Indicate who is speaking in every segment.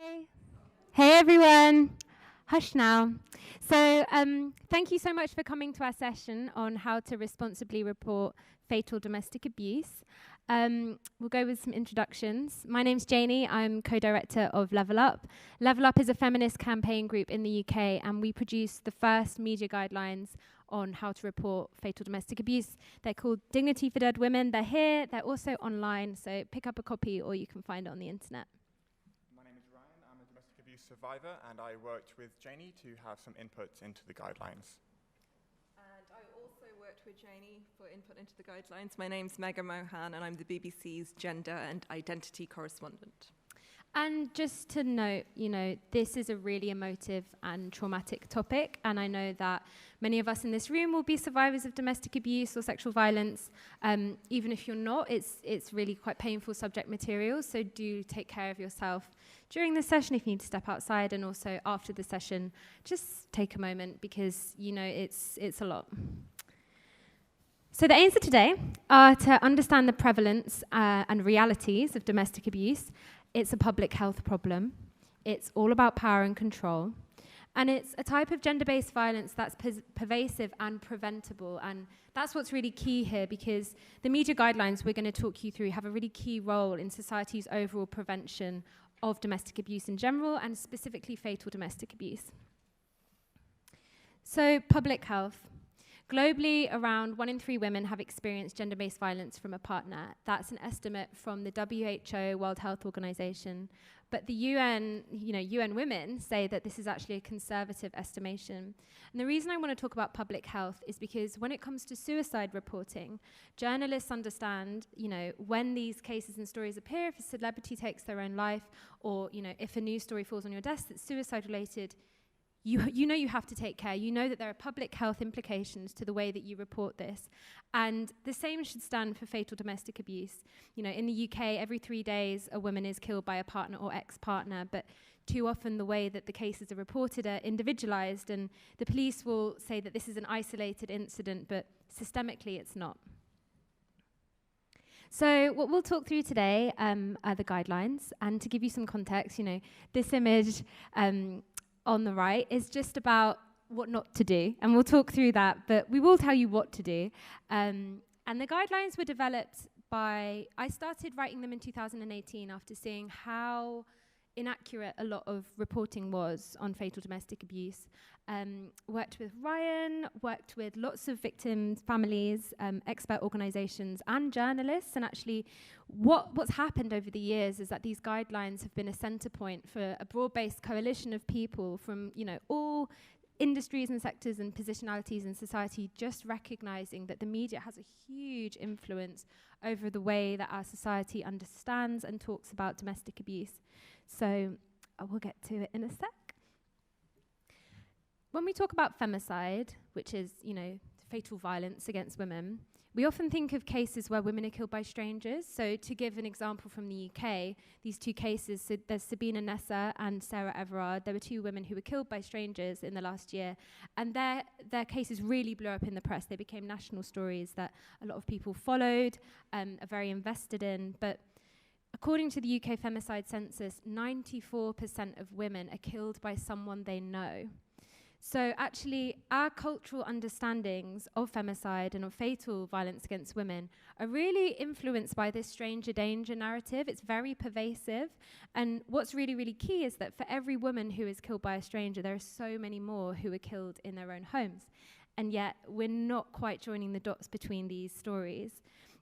Speaker 1: Hey. Hey everyone. Hush now. Thank you so much for coming to our session on how to responsibly report fatal domestic abuse. We'll go with some introductions. My name's Janie. I'm co-director of Level Up. Level Up is a feminist campaign group in the UK, and we produced the first media guidelines on how to report fatal domestic abuse. They're called Dignity for Dead Women. They're here. They're also online, so pick up a copy or you can find it on the internet.
Speaker 2: My name is Ryan. I'm a domestic abuse survivor, and I worked with Janie to have some inputs into the guidelines.
Speaker 3: And I also worked with Janie for input into the guidelines. My name's Megan Mohan, and I'm the BBC's gender and identity correspondent.
Speaker 1: And just to note, this is a really emotive and traumatic topic, and I know that many of us in this room will be survivors of domestic abuse or sexual violence. Even if you're not, it's really quite painful subject material, so do take care of yourself during the session if you need to step outside, and also after the session, just take a moment because, it's a lot. So the aims of today are to understand the prevalence and realities of domestic abuse. It's a public health problem. It's all about power and control. And it's a type of gender-based violence that's pervasive and preventable. And that's what's really key here, because the media guidelines we're going to talk you through have a really key role in society's overall prevention of domestic abuse in general, and specifically fatal domestic abuse. So, public health. Globally, around 1 in 3 women have experienced gender-based violence from a partner. That's an estimate from the WHO, World Health Organization. But the UN Women say that this is actually a conservative estimation. And the reason I want to talk about public health is because when it comes to suicide reporting, journalists understand, when these cases and stories appear, if a celebrity takes their own life, or, if a news story falls on your desk that's suicide-related, you have to take care. You know that there are public health implications to the way that you report this. And the same should stand for fatal domestic abuse. In the UK, every 3 days, a woman is killed by a partner or ex-partner, but too often the way that the cases are reported are individualized, and the police will say that this is an isolated incident, but systemically it's not. So what we'll talk through today are the guidelines, and to give you some context, this image on the right is just about what not to do, and we'll talk through that, but we will tell you what to do. And the guidelines were developed I started writing them in 2018 after seeing how inaccurate a lot of reporting was on fatal domestic abuse. Worked with Ryan, worked with lots of victims, families, expert organizations and journalists, and actually what's happened over the years is that these guidelines have been a center point for a broad-based coalition of people from all industries and sectors and positionalities in society, just recognizing that the media has a huge influence over the way that our society understands and talks about domestic abuse. So we'll get to it in a sec. When we talk about femicide, which is, fatal violence against women, we often think of cases where women are killed by strangers. So to give an example from the UK, these 2 cases, so there's Sabina Nessa and Sarah Everard. There were 2 women who were killed by strangers in the last year, and their cases really blew up in the press. They became national stories that a lot of people followed, are very invested in. But according to the UK femicide census, 94% of women are killed by someone they know. So actually, our cultural understandings of femicide and of fatal violence against women are really influenced by this stranger danger narrative. It's very pervasive. And what's really, really key is that for every woman who is killed by a stranger, there are so many more who are killed in their own homes. And yet, we're not quite joining the dots between these stories.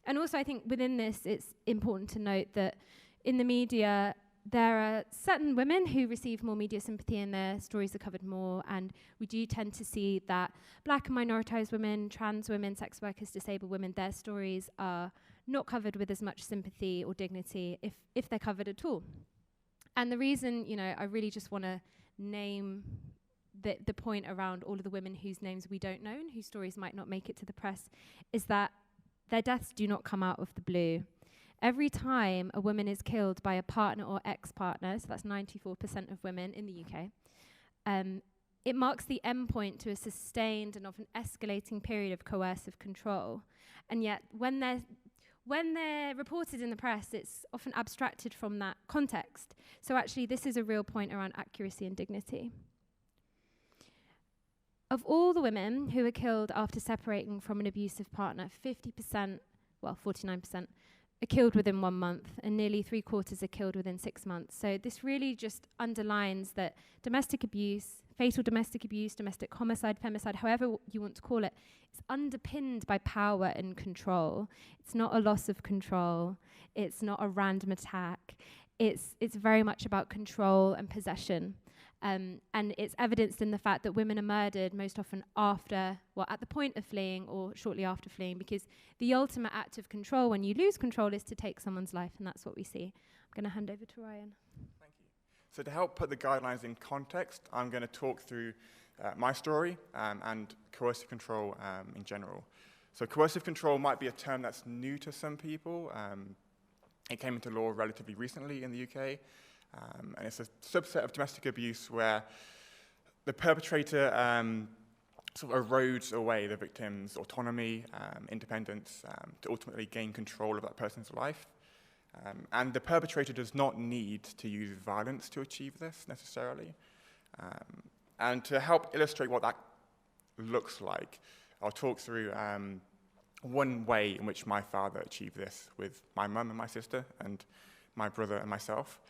Speaker 1: And also, I think within this, it's important to note that in the media, there are certain women who receive more media sympathy and their stories are covered more, and we do tend to see that black and minoritized women, trans women, sex workers, disabled women, their stories are not covered with as much sympathy or dignity, if they're covered at all. And the reason, I really just want to name the point around all of the women whose names we don't know and whose stories might not make it to the press is that their deaths do not come out of the blue. Every time a woman is killed by a partner or ex-partner, so that's 94% of women in the UK, it marks the endpoint to a sustained and often escalating period of coercive control. And yet, when they're reported in the press, it's often abstracted from that context. So actually, this is a real point around accuracy and dignity. Of all the women who were killed after separating from an abusive partner, 50%, well, 49%, are killed within 1 month, and nearly 3/4 are killed within 6 months. So this really just underlines that domestic abuse, fatal domestic abuse, domestic homicide, femicide, however you want to call it, is underpinned by power and control. It's not a loss of control. It's not a random attack. It's very much about control and possession. And it's evidenced in the fact that women are murdered most often at the point of fleeing or shortly after fleeing, because the ultimate act of control when you lose control is to take someone's life, and that's what we see. I'm going to hand over to Ryan.
Speaker 2: Thank you. So to help put the guidelines in context, I'm going to talk through my story and coercive control in general. So coercive control might be a term that's new to some people. It came into law relatively recently in the UK. And it's a subset of domestic abuse where the perpetrator sort of erodes away the victim's autonomy, independence, to ultimately gain control of that person's life. And the perpetrator does not need to use violence to achieve this necessarily. And to help illustrate what that looks like, I'll talk through one way in which my father achieved this with my mum and my sister and my brother and myself.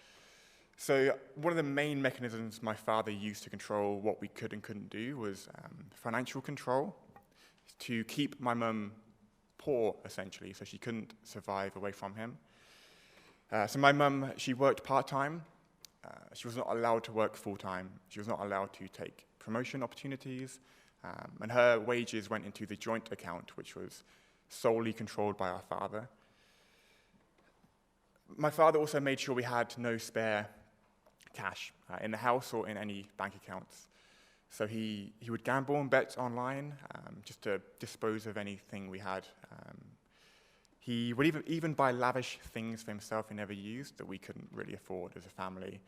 Speaker 2: So one of the main mechanisms my father used to control what we could and couldn't do was financial control, to keep my mum poor, essentially, so she couldn't survive away from him. So my mum, she worked part-time. She was not allowed to work full-time. She was not allowed to take promotion opportunities. And her wages went into the joint account, which was solely controlled by our father. My father also made sure we had no spare cash in the house or in any bank accounts. So he would gamble and bet online just to dispose of anything we had. He would even buy lavish things for himself he never used that we couldn't really afford as a family.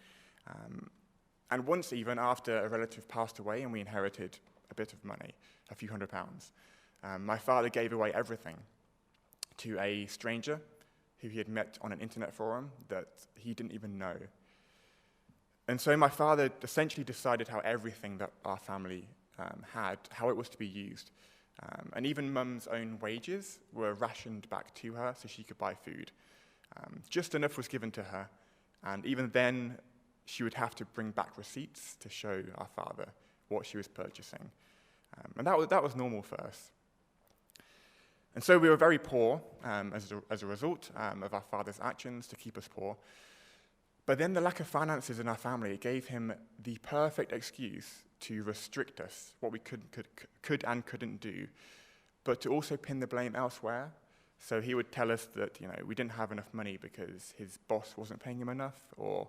Speaker 2: And once even after a relative passed away and we inherited a bit of money, a few £100s, my father gave away everything to a stranger who he had met on an internet forum that he didn't even know. And so my father essentially decided how everything that our family had, how it was to be used. And even Mum's own wages were rationed back to her so she could buy food. Just enough was given to her, and even then she would have to bring back receipts to show our father what she was purchasing. And that was normal for us. And so we were very poor as a result of our father's actions to keep us poor. But then the lack of finances in our family gave him the perfect excuse to restrict us, what we could and couldn't do, but to also pin the blame elsewhere. So he would tell us that we didn't have enough money because his boss wasn't paying him enough, or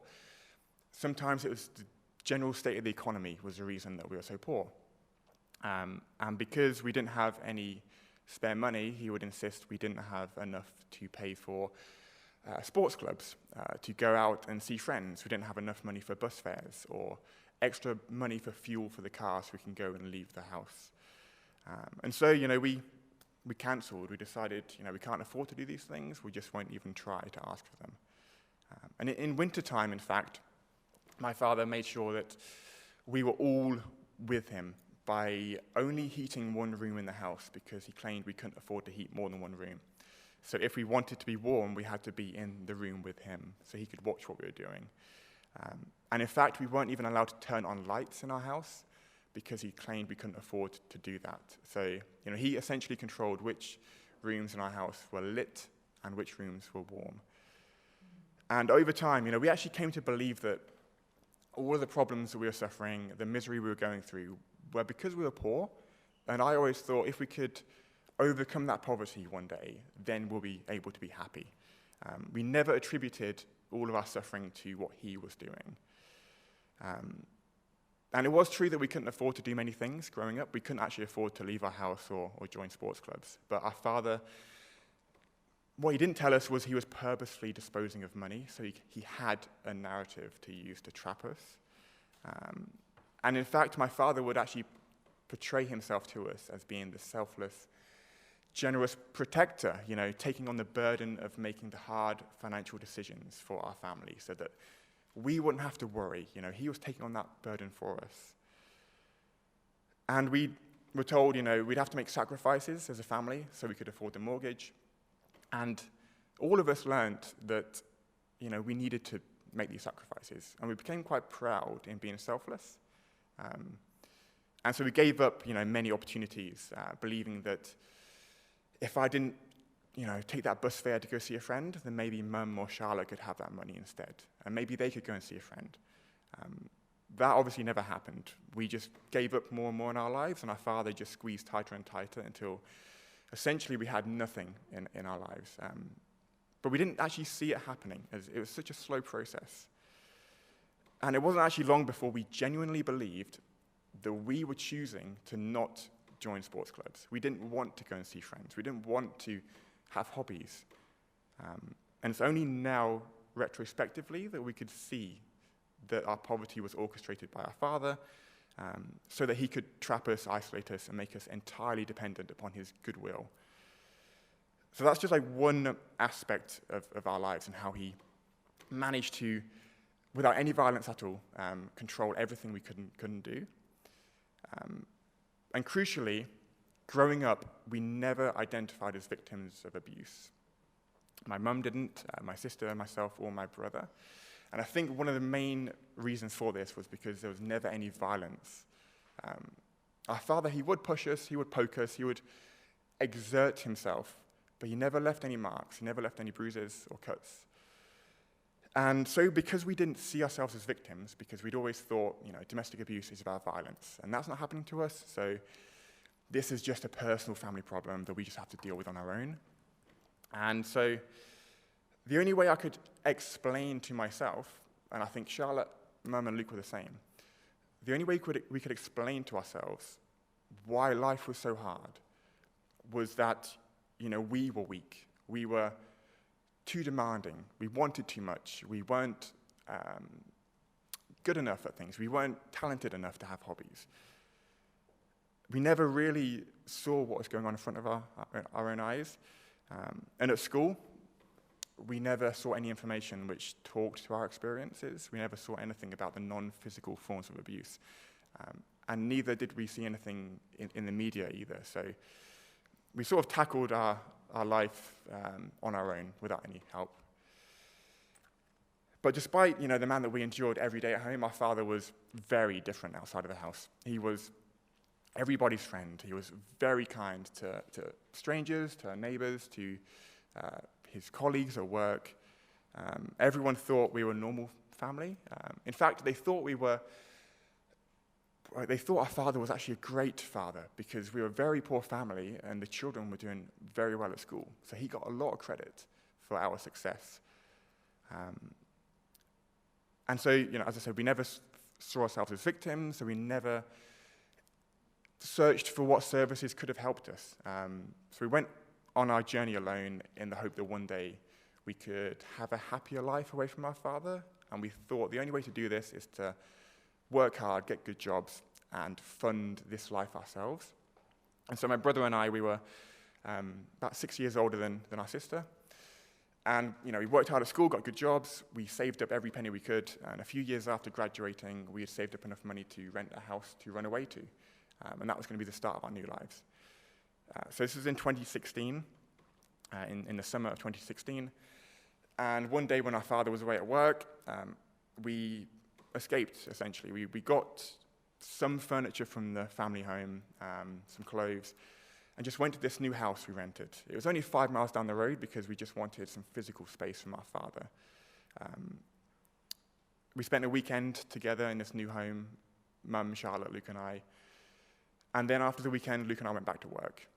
Speaker 2: sometimes it was the general state of the economy was the reason that we were so poor. And because we didn't have any spare money, he would insist we didn't have enough to pay for sports clubs, to go out and see friends. We didn't have enough money for bus fares or extra money for fuel for the car so we can go and leave the house. And so, we cancelled. We decided, we can't afford to do these things. We just won't even try to ask for them. And in wintertime, in fact, my father made sure that we were all with him by only heating one room in the house because he claimed we couldn't afford to heat more than one room. So if we wanted to be warm, we had to be in the room with him so he could watch what we were doing. And in fact, we weren't even allowed to turn on lights in our house because he claimed we couldn't afford to do that. So, he essentially controlled which rooms in our house were lit and which rooms were warm. And over time, we actually came to believe that all of the problems that we were suffering, the misery we were going through, were because we were poor. And I always thought if we could overcome that poverty one day, then we'll be able to be happy. We never attributed all of our suffering to what he was doing. And it was true that we couldn't afford to do many things growing up. We couldn't actually afford to leave our house or join sports clubs. But our father, what he didn't tell us was he was purposefully disposing of money, so he had a narrative to use to trap us. And in fact, my father would actually portray himself to us as being the selfless, generous protector, taking on the burden of making the hard financial decisions for our family so that we wouldn't have to worry. He was taking on that burden for us. And we were told, we'd have to make sacrifices as a family so we could afford the mortgage. And all of us learned that, we needed to make these sacrifices. And we became quite proud in being selfless. And so we gave up, many opportunities, believing that if I didn't, take that bus fare to go see a friend, then maybe Mum or Charlotte could have that money instead. And maybe they could go and see a friend. That obviously never happened. We just gave up more and more in our lives, and our father just squeezed tighter and tighter until essentially we had nothing in our lives. But we didn't actually see it happening, as it was such a slow process. And it wasn't actually long before we genuinely believed that we were choosing to not join sports clubs. We didn't want to go and see friends. We didn't want to have hobbies. And it's only now, retrospectively, that we could see that our poverty was orchestrated by our father, so that he could trap us, isolate us, and make us entirely dependent upon his goodwill. So that's just like one aspect of our lives and how he managed to, without any violence at all, control everything we couldn't do. And crucially, growing up, we never identified as victims of abuse. My mum didn't, my sister, myself, or my brother. And I think one of the main reasons for this was because there was never any violence. Our father, he would push us, he would poke us, he would exert himself, but he never left any marks, he never left any bruises or cuts. And so because we didn't see ourselves as victims, because we'd always thought, domestic abuse is about violence, and that's not happening to us, so this is just a personal family problem that we just have to deal with on our own. And so the only way I could explain to myself, and I think Charlotte, Mum, and Luke were the same, the only way we could explain to ourselves why life was so hard was that, we were weak. We were too demanding. We wanted too much. We weren't good enough at things. We weren't talented enough to have hobbies. We never really saw what was going on in front of our own eyes. And at school, we never saw any information which talked to our experiences. We never saw anything about the non-physical forms of abuse. And neither did we see anything in the media either. So we sort of tackled our life on our own without any help. But despite, the man that we endured every day at home, our father was very different outside of the house. He was everybody's friend. He was very kind to strangers, to neighbors, to his colleagues at work. Everyone thought we were a normal family. In fact, they thought our father was actually a great father because we were a very poor family and the children were doing very well at school. So he got a lot of credit for our success. And so, as I said, we never saw ourselves as victims, so we never searched for what services could have helped us. So we went on our journey alone in the hope that one day we could have a happier life away from our father. And we thought the only way to do this is to work hard, get good jobs, and fund this life ourselves. And so my brother and I, we were about 6 years older than our sister. And, we worked hard at school, got good jobs. We saved up every penny we could. And a few years after graduating, we had saved up enough money to rent a house to run away to. And that was going to be the start of our new lives. So this was in 2016, in the summer of 2016. And one day when our father was away at work, we escaped, essentially. We got some furniture from the family home, some clothes, and just went to this new house we rented. It was only 5 miles down the road because we just wanted some physical space from our father. We spent a weekend together in this new home, Mum, Charlotte, Luke, and I. And then after the weekend, Luke and I went back to work.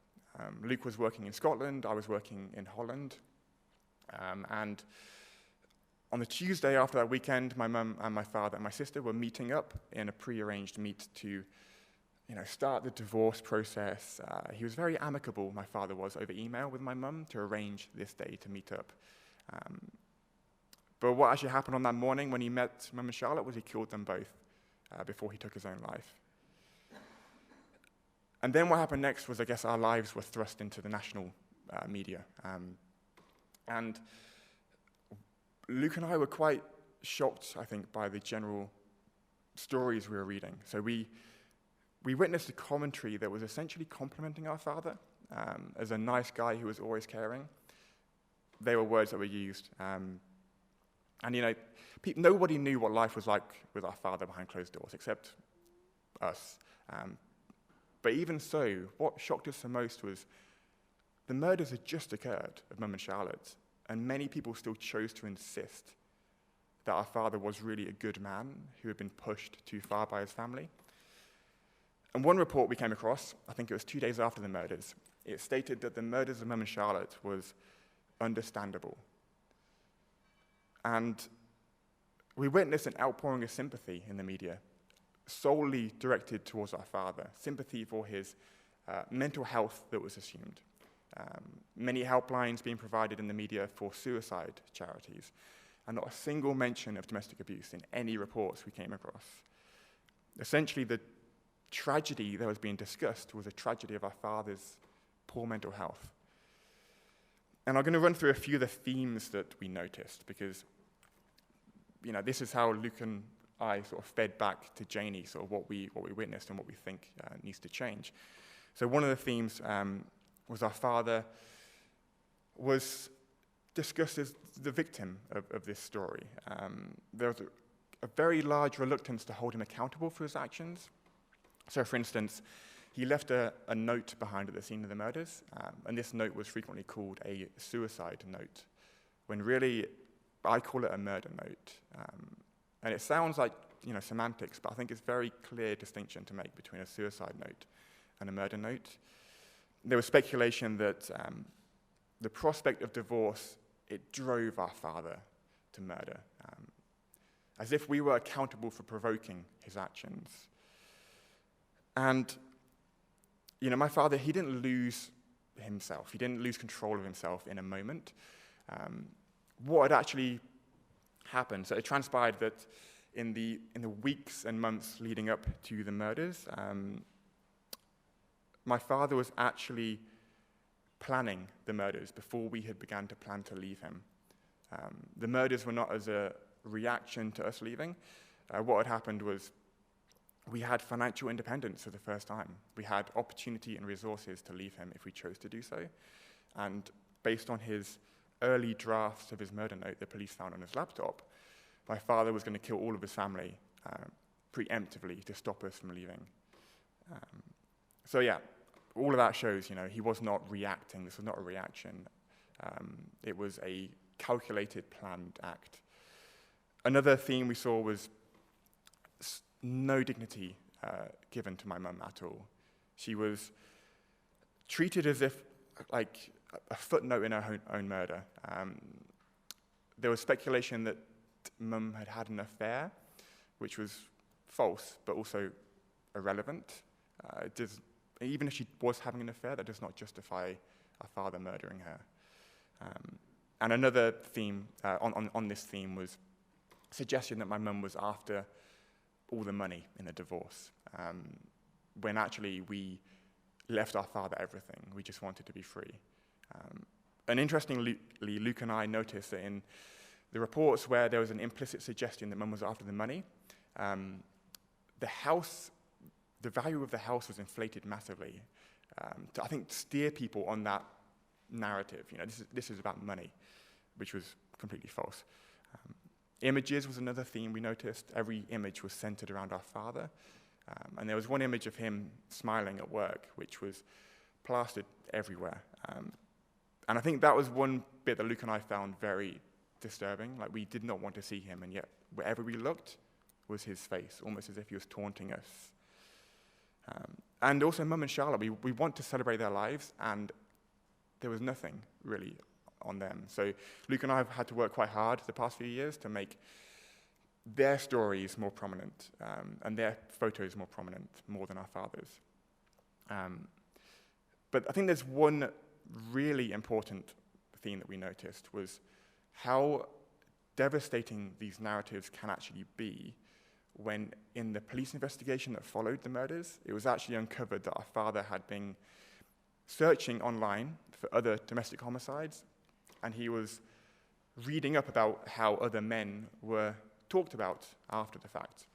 Speaker 2: Luke was working in Scotland, I was working in Holland. And on the Tuesday after that weekend, my mum and my father and my sister were meeting up in a pre-arranged meet to, start the divorce process. He was very amicable, my father was, over email with my mum to arrange this day to meet up. But what actually happened on that morning when he met Mum and Charlotte was he killed them both before he took his own life. And then what happened next was, I guess, our lives were thrust into the national media. And Luke and I were quite shocked, I think, by the general stories we were reading. So we witnessed a commentary that was essentially complimenting our father as a nice guy who was always caring. They were words that were used. And, nobody knew what life was like with our father behind closed doors, except us. But even so, what shocked us the most was the murders had just occurred of Mum and Charlotte, and many people still chose to insist that our father was really a good man who had been pushed too far by his family. And one report we came across, I think it was 2 days after the murders, it stated that the murders of Mum and Charlotte was understandable. And we witnessed an outpouring of sympathy in the media, solely directed towards our father, sympathy for his mental health that was assumed. Many helplines being provided in the media for suicide charities, and not a single mention of domestic abuse in any reports we came across. Essentially, the tragedy that was being discussed was a tragedy of our father's poor mental health. And I'm going to run through a few of the themes that we noticed, because this is how Luke and I sort of fed back to Janie sort of what we witnessed and what we think needs to change. So one of the themes was our father was discussed as the victim of this story. There was a very large reluctance to hold him accountable for his actions. So, for instance, he left a note behind at the scene of the murders, and this note was frequently called a suicide note, when really I call it a murder note. And it sounds like semantics, but I think it's a very clear distinction to make between a suicide note and a murder note. There was speculation that the prospect of divorce, it drove our father to murder, as if we were accountable for provoking his actions. And, my father, he didn't lose himself. He didn't lose control of himself in a moment. What had actually happened, so it transpired that in the weeks and months leading up to the murders, my father was actually planning the murders before we had begun to plan to leave him. The murders were not as a reaction to us leaving. What had happened was we had financial independence for the first time. We had opportunity and resources to leave him if we chose to do so. And based on his early drafts of his murder note the police found on his laptop, my father was going to kill all of his family preemptively to stop us from leaving. All of that shows, he was not reacting. This was not a reaction. It was a calculated, planned act. Another theme we saw was no dignity given to my mum at all. She was treated as if, like, a footnote in her own murder. There was speculation that Mum had an affair, which was false, but also irrelevant. Even if she was having an affair, that does not justify our father murdering her. And another theme on this theme was suggestion that my mum was after all the money in the divorce, when actually we left our father everything. We just wanted to be free. And interestingly, Luke and I noticed that in the reports where there was an implicit suggestion that Mum was after the money, the value of the house was inflated massively to, I think, steer people on that narrative. This is about money, which was completely false. Images was another theme we noticed. Every image was centered around our father. And there was one image of him smiling at work, which was plastered everywhere. And I think that was one bit that Luke and I found very disturbing. Like, we did not want to see him, and yet wherever we looked was his face, almost as if he was taunting us. And also Mum and Charlotte, we want to celebrate their lives, and there was nothing really on them. So Luke and I have had to work quite hard the past few years to make their stories more prominent, and their photos more prominent, more than our father's. But I think there's one really important theme that we noticed was how devastating these narratives can actually be when in the police investigation that followed the murders, it was actually uncovered that our father had been searching online for other domestic homicides, and he was reading up about how other men were talked about after the fact.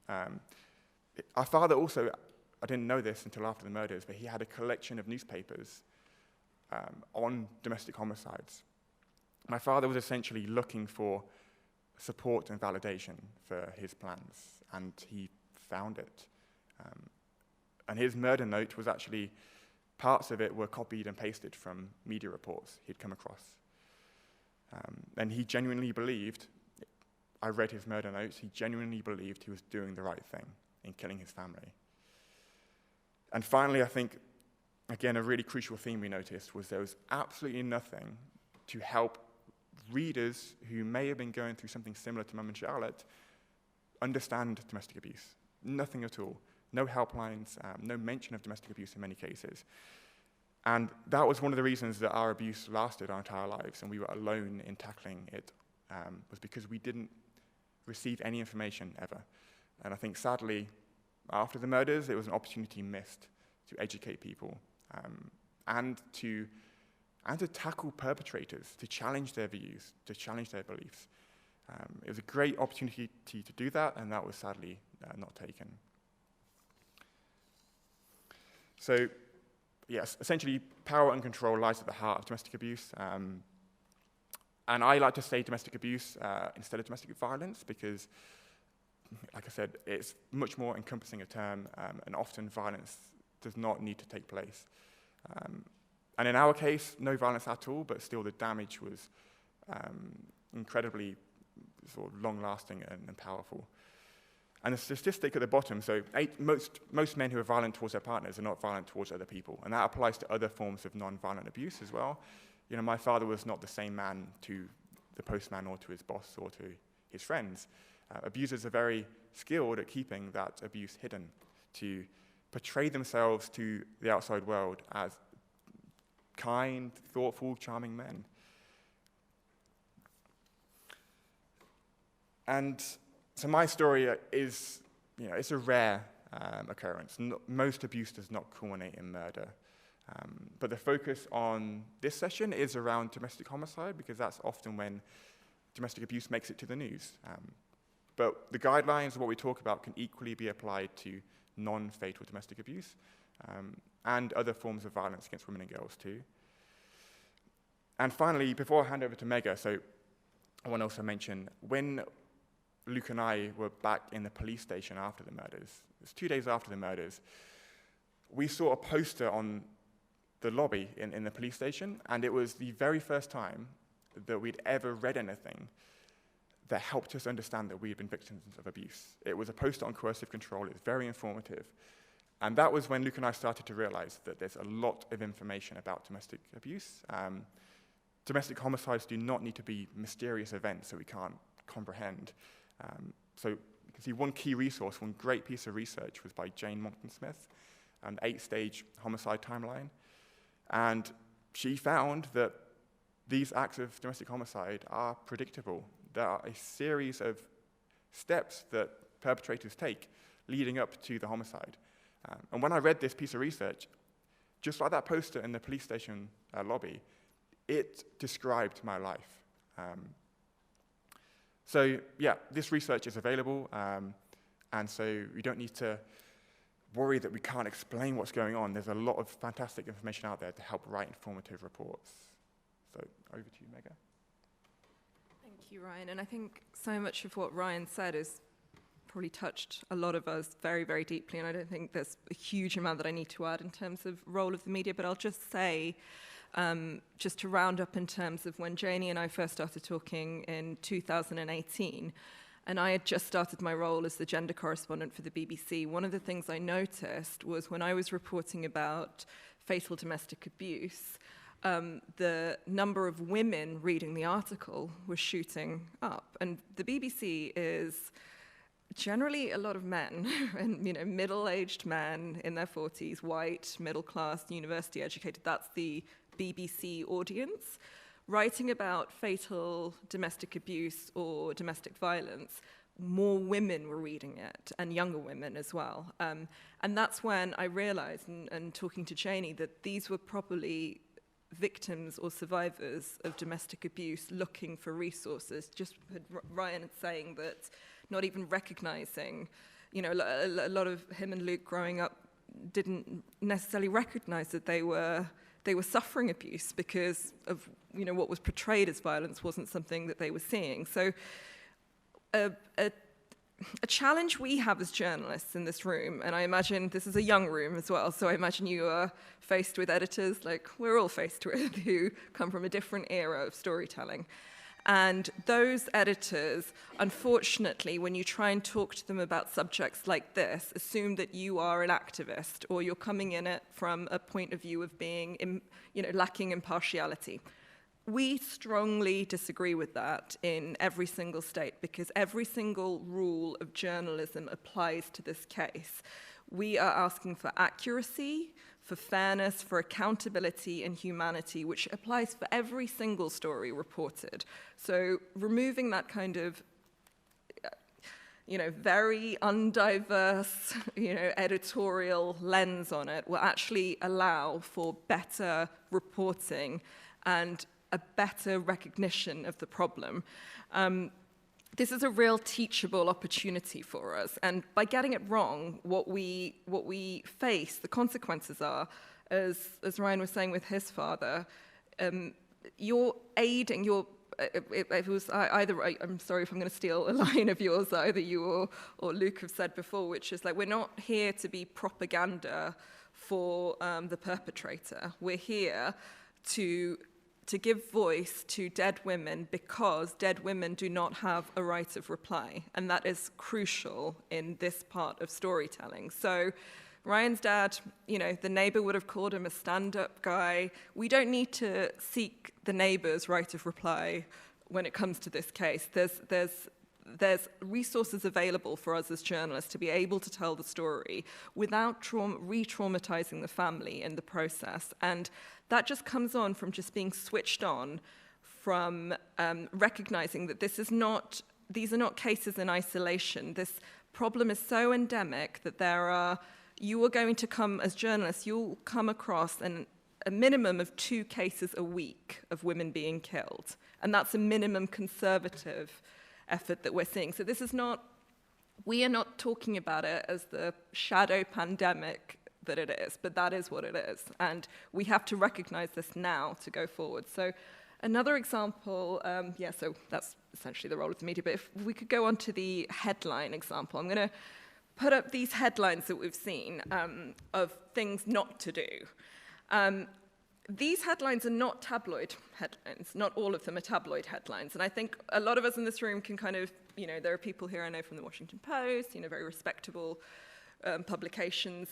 Speaker 2: Our father also, I didn't know this until after the murders, but he had a collection of newspapers on domestic homicides. My father was essentially looking for support and validation for his plans, and he found it. And his murder note was actually, parts of it were copied and pasted from media reports he'd come across. And he genuinely believed, I read his murder notes, he genuinely believed he was doing the right thing in killing his family. And finally, I think, again, a really crucial theme we noticed was there was absolutely nothing to help readers who may have been going through something similar to Mum and Charlotte understand domestic abuse. Nothing at all. No helplines, no mention of domestic abuse in many cases. And that was one of the reasons that our abuse lasted our entire lives and we were alone in tackling it, was because we didn't receive any information ever. And I think, sadly, after the murders, it was an opportunity missed to educate people and to tackle perpetrators, to challenge their views, to challenge their beliefs. It was a great opportunity to do that, and that was sadly not taken. So, yes, essentially, power and control lies at the heart of domestic abuse. And I like to say domestic abuse instead of domestic violence because, like I said, it's much more encompassing a term, and often violence does not need to take place. And in our case, no violence at all, but still the damage was incredibly sort of long-lasting and powerful. And the statistic at the bottom, so most men who are violent towards their partners are not violent towards other people, and that applies to other forms of non-violent abuse as well. You know, my father was not the same man to the postman or to his boss or to his friends. Abusers are very skilled at keeping that abuse hidden, to portray themselves to the outside world as kind, thoughtful, charming men. And so my story is, you know, it's a rare occurrence. Most abuse does not culminate in murder. But the focus on this session is around domestic homicide because that's often when domestic abuse makes it to the news. But the guidelines of what we talk about can equally be applied to non-fatal domestic abuse and other forms of violence against women and girls too. And finally, before I hand over to Mega, so I want to also mention, when Luke and I were back in the police station after the murders, it was 2 days after the murders, we saw a poster on the lobby in the police station, and it was the very first time that we'd ever read anything that helped us understand that we had been victims of abuse. It was a poster on coercive control. It was very informative. And that was when Luke and I started to realize that there's a lot of information about domestic abuse. Domestic homicides do not need to be mysterious events that we can't comprehend. So you can see one key resource, one great piece of research was by Jane Monckton-Smith, an 8-stage homicide timeline. And she found that these acts of domestic homicide are predictable. There are a series of steps that perpetrators take leading up to the homicide. And when I read this piece of research, just like that poster in the police station lobby, it described my life. So yeah, this research is available, and so you don't need to worry that we can't explain what's going on. There's a lot of fantastic information out there to help write informative reports. So over to you, Mega.
Speaker 3: Thank you, Ryan. And I think so much of what Ryan said is probably touched a lot of us very, very deeply, and I don't think there's a huge amount that I need to add in terms of role of the media, but I'll just say, just to round up in terms of when Janie and I first started talking in 2018, and I had just started my role as the gender correspondent for the BBC, one of the things I noticed was when I was reporting about fatal domestic abuse, the number of women reading the article was shooting up. And the BBC is generally a lot of men, and middle-aged men in their 40s, white, middle-class, university educated. That's the BBC audience. Writing about fatal domestic abuse or domestic violence more women were reading it, and younger women as well. And that's when I realized, and talking to Janie, that these were probably victims or survivors of domestic abuse looking for resources. Just Ryan saying that not even recognizing, you know, a lot of him and Luke growing up didn't necessarily recognize that they were suffering abuse because of, you know, what was portrayed as violence wasn't something that they were seeing. So a challenge we have as journalists in this room, and I imagine this is a young room as well, so I imagine you are faced with editors, like we're all faced with, who come from a different era of storytelling. And those editors, unfortunately, when you try and talk to them about subjects like this, assume that you are an activist, or you're coming in it from a point of view of being, you know, lacking impartiality. We strongly disagree with that in every single state, because every single rule of journalism applies to this case. We are asking for accuracy, for fairness, for accountability and humanity, which applies for every single story reported. So removing that kind of, you know, very undiverse, you know, editorial lens on it will actually allow for better reporting and a better recognition of the problem. This is a real teachable opportunity for us, and by getting it wrong, what we face, the consequences are, as Ryan was saying with his father, you're aiding, it was either, I'm sorry if I'm going to steal a line of yours, either you or Luke have said before, which is like, we're not here to be propaganda for the perpetrator. We're here to give voice to dead women because dead women do not have a right of reply. And that is crucial in this part of storytelling. So Ryan's dad, you know, the neighbor would have called him a stand-up guy. We don't need to seek the neighbor's right of reply when it comes to this case. There's resources available for us as journalists to be able to tell the story without re-traumatizing the family in the process. And that just comes on from just being switched on, from recognizing that these are not cases in isolation. This problem is so endemic that you are going to come, as journalists, you'll come across a minimum of 2 cases a week of women being killed. And that's a minimum conservative effort that we're seeing. So this is not, we are not talking about it as the shadow pandemic that it is, but that is what it is. And we have to recognize this now to go forward. So another example, so that's essentially the role of the media, but if we could go on to the headline example, I'm going to put up these headlines that we've seen of things not to do. These headlines are not tabloid headlines. Not all of them are tabloid headlines. And I think a lot of us in this room can kind of, you know, there are people here I know from the Washington Post, you know, very respectable publications.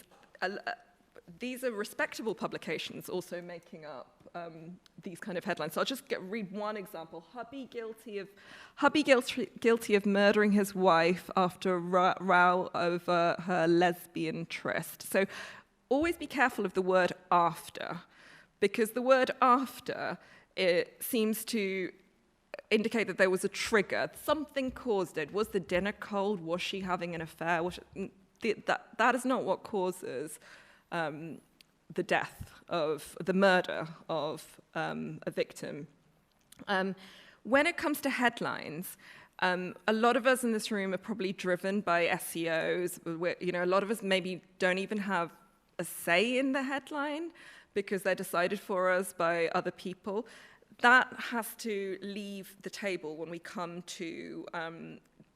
Speaker 3: These are respectable publications also making up these kind of headlines. So I'll just read one example. Hubby guilty of murdering his wife after a row over her lesbian tryst. So always be careful of the word after, because the word after, it seems to indicate that there was a trigger. Something caused it. Was the dinner cold? Was she having an affair? That is not what causes the death of, the murder of a victim. When it comes to headlines, a lot of us in this room are probably driven by SEOs. You know, a lot of us maybe don't even have a say in the headline because they're decided for us by other people. That has to leave the table when we come to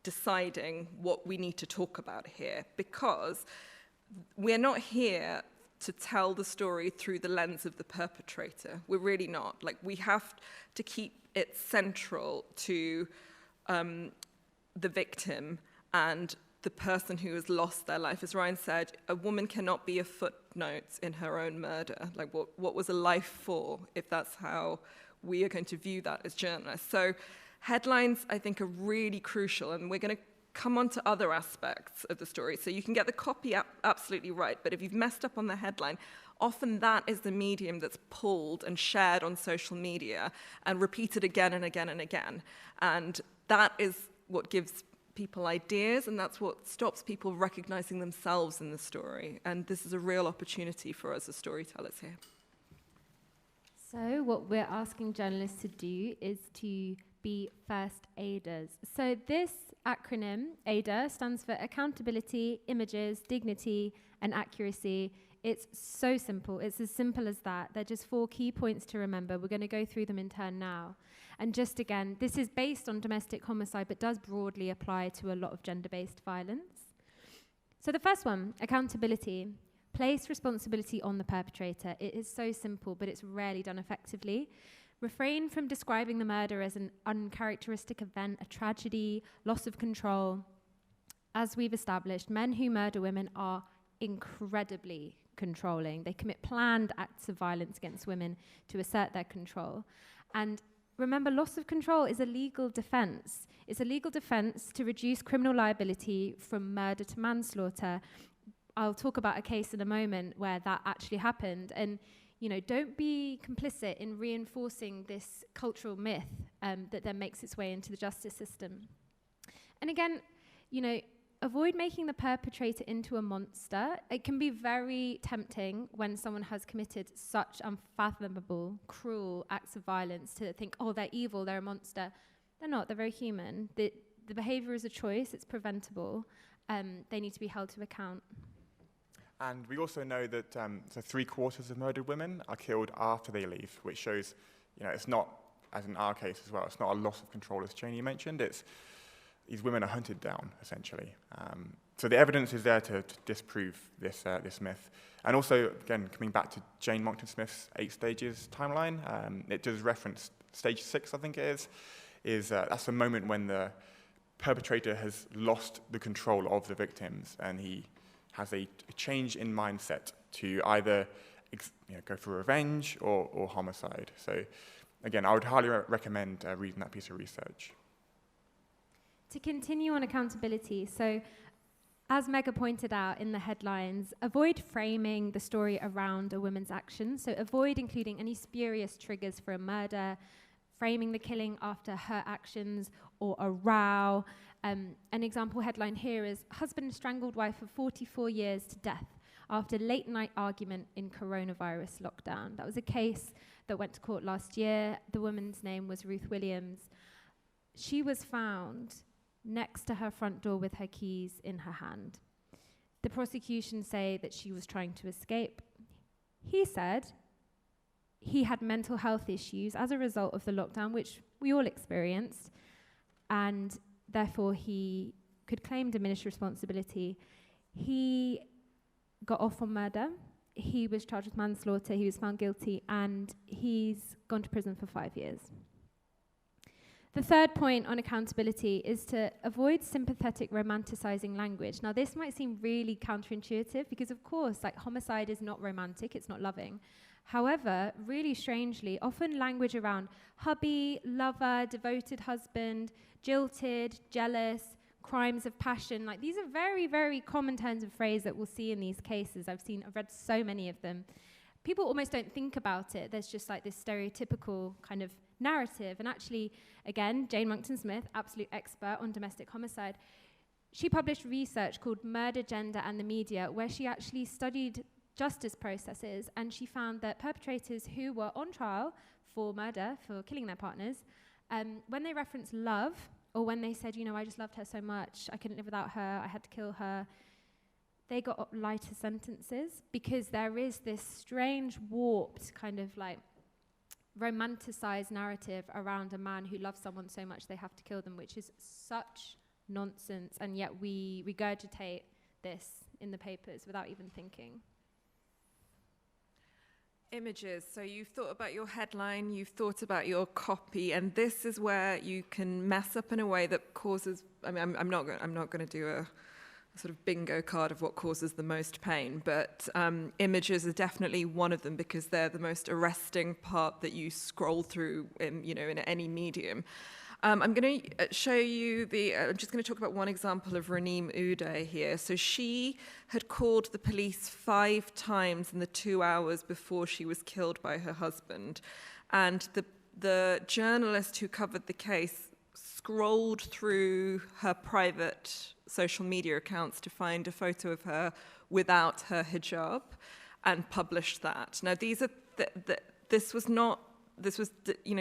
Speaker 3: deciding what we need to talk about here, because we're not here to tell the story through the lens of the perpetrator. We're really not. Like, we have to keep it central to the victim and the person who has lost their life. As Ryan said, a woman cannot be a footnote in her own murder. Like, what was a life for, if that's how we are going to view that as journalists? So headlines, I think, are really crucial, and we're going to come on to other aspects of the story. So you can get the copy absolutely right, but if you've messed up on the headline, often that is the medium that's pulled and shared on social media and repeated again and again and again. And that is what gives people ideas, and that's what stops people recognizing themselves in the story. And this is a real opportunity for us as storytellers here.
Speaker 1: So what we're asking journalists to do is to be first aiders. So this acronym, AIDA, stands for accountability, images, dignity, and accuracy. It's so simple. It's as simple as that. They're just 4 key points to remember. We're going to go through them in turn now. And just again, this is based on domestic homicide, but does broadly apply to a lot of gender-based violence. So the first one, accountability. Place responsibility on the perpetrator. It is so simple, but it's rarely done effectively. Refrain from describing the murder as an uncharacteristic event, a tragedy, loss of control. As we've established, men who murder women are incredibly controlling. They commit planned acts of violence against women to assert their control. And remember, loss of control is a legal defense. It's a legal defense to reduce criminal liability from murder to manslaughter. I'll talk about a case in a moment where that actually happened. And, you know, don't be complicit in reinforcing this cultural myth that then makes its way into the justice system. And again, you know, avoid making the perpetrator into a monster. It can be very tempting when someone has committed such unfathomable, cruel acts of violence to think, oh, they're evil, they're a monster. They're not, they're very human. The behavior is a choice, it's preventable. They need to be held to account.
Speaker 2: And we also know that so 3/4 of murdered women are killed after they leave, which shows, you know, it's not, as in our case as well, it's not a loss of control, as Janie mentioned. It's these women are hunted down, essentially. So the evidence is there to disprove this myth. And also, again, coming back to Jane Monckton Smith's 8 stages timeline, it does reference stage 6, I think it is that's the moment when the perpetrator has lost the control of the victims, and he has a change in mindset to either go for revenge or homicide. So again, I would highly recommend reading that piece of research.
Speaker 1: To continue on accountability, so as Mega pointed out in the headlines, avoid framing the story around a woman's actions. So avoid including any spurious triggers for a murder, framing the killing after her actions or a row. An example headline here is, husband strangled wife of 44 years to death after late night argument in coronavirus lockdown. That was a case that went to court last year. The woman's name was Ruth Williams. She was found next to her front door with her keys in her hand. The prosecution say that she was trying to escape. He said he had mental health issues as a result of the lockdown, which we all experienced, and therefore he could claim diminished responsibility. He got off on murder. He was charged with manslaughter. He was found guilty, and he's gone to prison for 5 years. The third point on accountability is to avoid sympathetic romanticizing language. Now, this might seem really counterintuitive because, of course, like, homicide is not romantic, it's not loving. However, really strangely, often language around hubby, lover, devoted husband, jilted, jealous, crimes of passion, like, these are very, very common turns of phrase that we'll see in these cases. I've read so many of them. People almost don't think about it. There's just like this stereotypical kind of narrative. And actually, again, Jane Monckton Smith, absolute expert on domestic homicide, she published research called Murder, Gender and the Media, where she actually studied justice processes, and she found that perpetrators who were on trial for murder, for killing their partners, when they referenced love, or when they said, you know, I just loved her so much, I couldn't live without her, I had to kill her, they got lighter sentences, because there is this strange, warped kind of like romanticized narrative around a man who loves someone so much they have to kill them, which is such nonsense, and yet we regurgitate this in the papers without even thinking.
Speaker 3: Images. So you've thought about your headline, you've thought about your copy, and this is where you can mess up in a way that causes, I mean, I'm not going to do a sort of bingo card of what causes the most pain, but images are definitely one of them, because they're the most arresting part that you scroll through in any medium. I'm going to show you I'm just going to talk about one example of Raneem Uday here. So she had called the police 5 times in the 2 hours before she was killed by her husband. And the journalist who covered the case scrolled through her private social media accounts to find a photo of her without her hijab and published that. Now, these are this was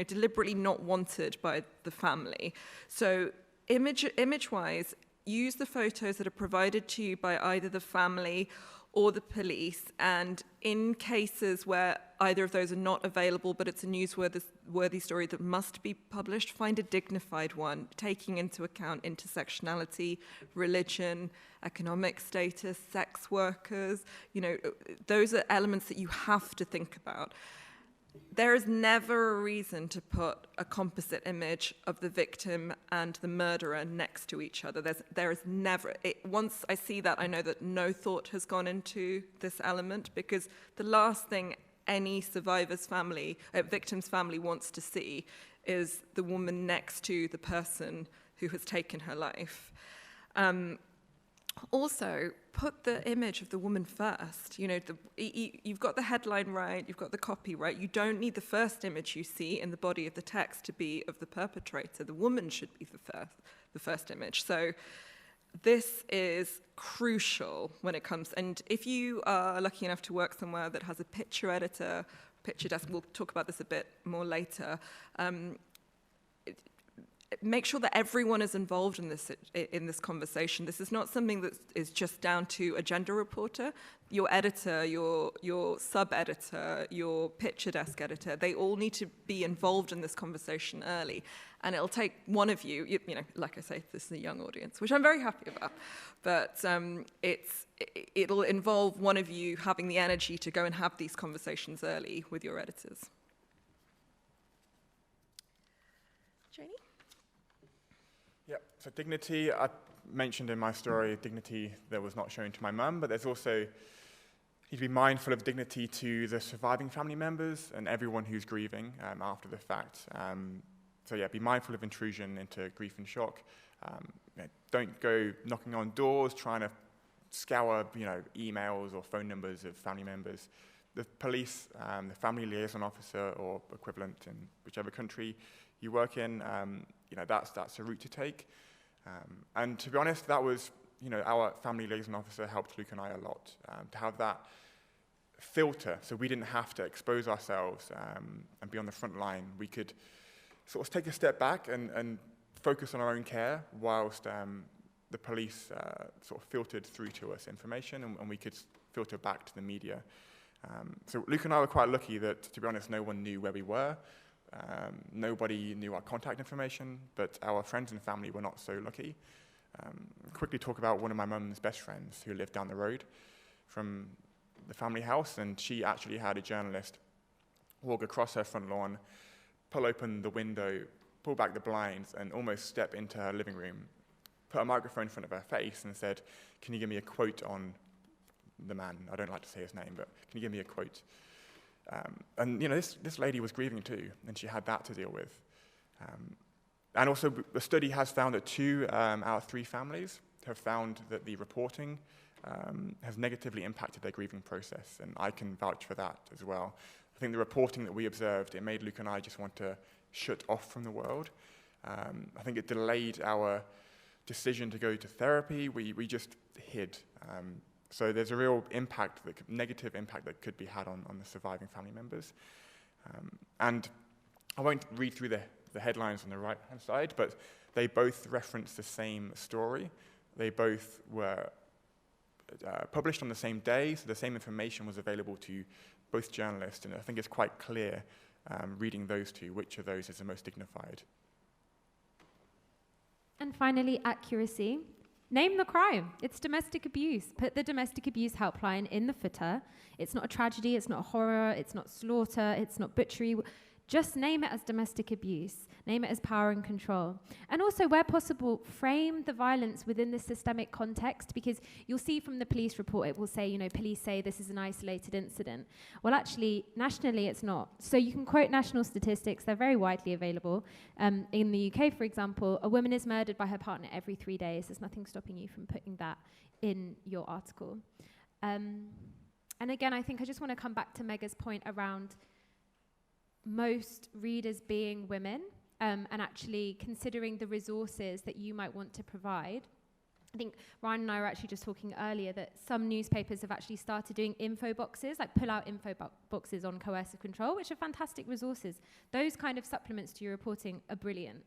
Speaker 3: deliberately not wanted by the family. So image-wise, use the photos that are provided to you by either the family or the police, and in cases where either of those are not available, but it's a newsworthy story that must be published, find a dignified one, taking into account intersectionality, religion, economic status, sex workers. Those are elements that you have to think about. There is never a reason to put a composite image of the victim and the murderer next to each other. There is never. Once I see that, I know that no thought has gone into this element, because the last thing any survivor's family, victim's family wants to see is the woman next to the person who has taken her life. Also, put the image of the woman first. You've got the headline right, you've got the copy right. You don't need the first image you see in the body of the text to be of the perpetrator. The woman should be the first image. So this is crucial when it comes. And if you are lucky enough to work somewhere that has a picture editor, picture desk, we'll talk about this a bit more later. Make sure that everyone is involved in this conversation. This is not something that is just down to a gender reporter. Your editor, your sub-editor, your picture desk editor, they all need to be involved in this conversation early. And it'll take one of you, like I say, this is a young audience, which I'm very happy about, but it'll involve one of you having the energy to go and have these conversations early with your editors. Janie?
Speaker 2: Yeah, so dignity, I mentioned in my story, dignity that was not shown to my mum, but there's also, you need to be mindful of dignity to the surviving family members and everyone who's grieving after the fact. So yeah, be mindful of intrusion into grief and shock. Don't go knocking on doors, trying to scour, emails or phone numbers of family members. The police, the family liaison officer or equivalent in whichever country you work in, that's a route to take. And to be honest, that was, our family liaison officer helped Luke and I a lot to have that filter, so we didn't have to expose ourselves and be on the front line. We could sort of take a step back and focus on our own care whilst the police sort of filtered through to us information, and we could filter back to the media. So Luke and I were quite lucky that, to be honest, no one knew where we were. Nobody knew our contact information, but our friends and family were not so lucky. Quickly talk about one of my mum's best friends who lived down the road from the family house, and she actually had a journalist walk across her front lawn, pull open the window, pull back the blinds, and almost step into her living room, put a microphone in front of her face and said, "Can you give me a quote on the man?" I don't like to say his name, but can you give me a quote? And this lady was grieving too, and she had that to deal with. And also, the study has found that 2 out of 3 families have found that the reporting has negatively impacted their grieving process, and I can vouch for that as well. I think the reporting that we observed, it made Luke and I just want to shut off from the world. I think it delayed our decision to go to therapy. We just hid. So there's a real impact, negative impact that could be had on the surviving family members. And I won't read through the headlines on the right-hand side, but they both reference the same story. They both were published on the same day, so the same information was available to both journalists, and I think it's quite clear, reading those two, which of those is the most dignified.
Speaker 1: And finally, accuracy. Name the crime. It's domestic abuse. Put the domestic abuse helpline in the footer. It's not a tragedy, it's not horror, it's not slaughter, it's not butchery. Just name it as domestic abuse. Name it as power and control. And also, where possible, frame the violence within the systemic context, because you'll see from the police report, it will say, police say this is an isolated incident. Well, actually, nationally, it's not. So you can quote national statistics. They're very widely available. In the UK, for example, a woman is murdered by her partner every 3 days. There's nothing stopping you from putting that in your article. And again, I think I just want to come back to Mega's point around most readers being women. and actually considering the resources that you might want to provide. I think Ryan and I were actually just talking earlier that some newspapers have actually started doing info boxes, like pull-out info boxes on coercive control, which are fantastic resources. Those kind of supplements to your reporting are brilliant.